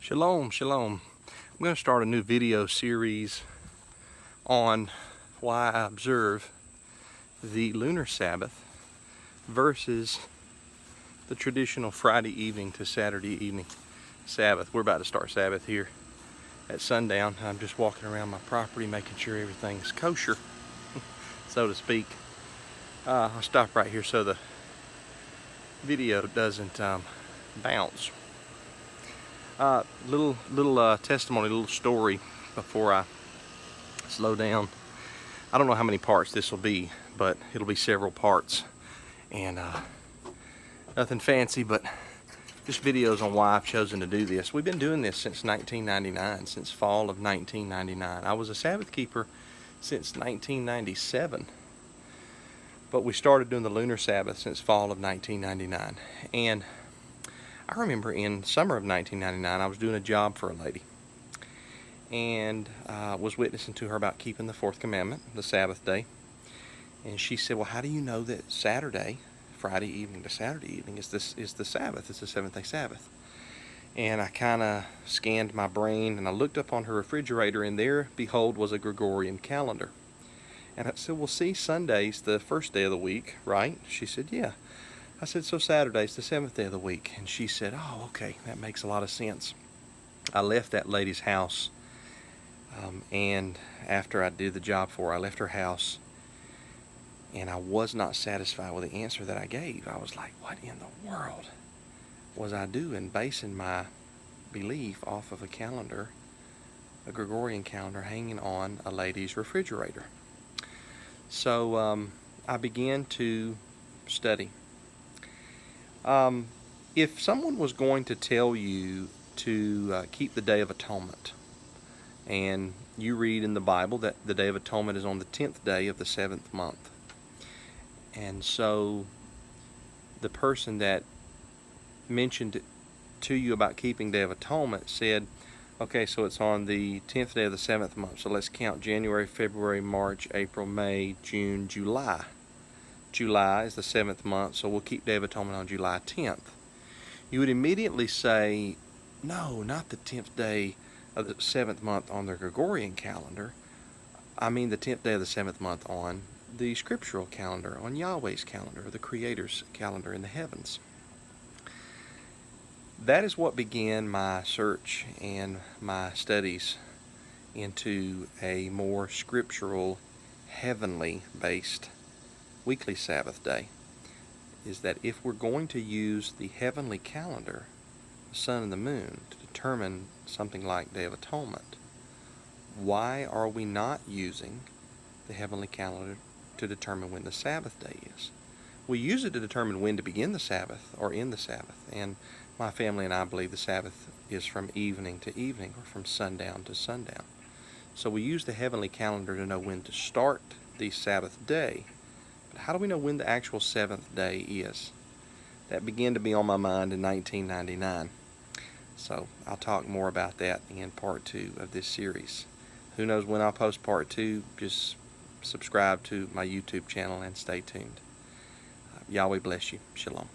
Shalom, shalom. I'm going to start a new video series on why I observe the Lunar Sabbath versus the traditional Friday evening to Saturday evening Sabbath. We're about to start Sabbath here at sundown. I'm just walking around my property making sure everything's kosher, so to speak. I'll stop right here so the video doesn't bounce. Little testimony, little story before I slow down. I don't know how many parts this will be, but it'll be several parts, and nothing fancy, but just videos on why I've chosen to do this. We've been doing this since 1999, since fall of 1999. I was a Sabbath keeper since 1997, but we started doing the Lunar Sabbath since fall of 1999. And I remember in summer of 1999, I was doing a job for a lady, and was witnessing to her about keeping the fourth commandment, the Sabbath day. And she said, well, how do you know that Saturday, Friday evening to Saturday evening, is the Sabbath? It's the seventh-day Sabbath. And I kind of scanned my brain, and I looked up on her refrigerator, and there, behold, was a Gregorian calendar. And I said, well, see, Sunday's the first day of the week, right? She said, yeah. I said, so Saturday's the seventh day of the week. And she said, oh, okay, that makes a lot of sense. I left that lady's house, and after I did the job for her, I left her house, and I was not satisfied with the answer that I gave. I was like, what in the world was I doing, basing my belief off of a calendar, a Gregorian calendar hanging on a lady's refrigerator? So I began to study. If someone was going to tell you to keep the Day of Atonement, and you read in the Bible that the Day of Atonement is on the 10th day of the 7th month, and so the person that mentioned to you about keeping Day of Atonement said, okay, so it's on the 10th day of the 7th month, so let's count January, February, March, April, May, June, July. July is the 7th month, so we'll keep Day of Atonement on July 10th. You would immediately say, no, not the 10th day of the 7th month on the Gregorian calendar. I mean the 10th day of the 7th month on the scriptural calendar, on Yahweh's calendar, the Creator's calendar in the heavens. That is what began my search and my studies into a more scriptural, heavenly-based weekly Sabbath day, is that if we're going to use the heavenly calendar, the sun and the moon, to determine something like Day of Atonement, why are we not using the heavenly calendar to determine when the Sabbath day is? We use it to determine when to begin the Sabbath or end the Sabbath, and my family and I believe the Sabbath is from evening to evening, or from sundown to sundown. So we use the heavenly calendar to know when to start the Sabbath day. But how do we know when the actual seventh day is? That began to be on my mind in 1999. So I'll talk more about that in part 2 of this series. Who knows when I'll post part 2? Just subscribe to my YouTube channel and stay tuned. Yahweh bless you. Shalom.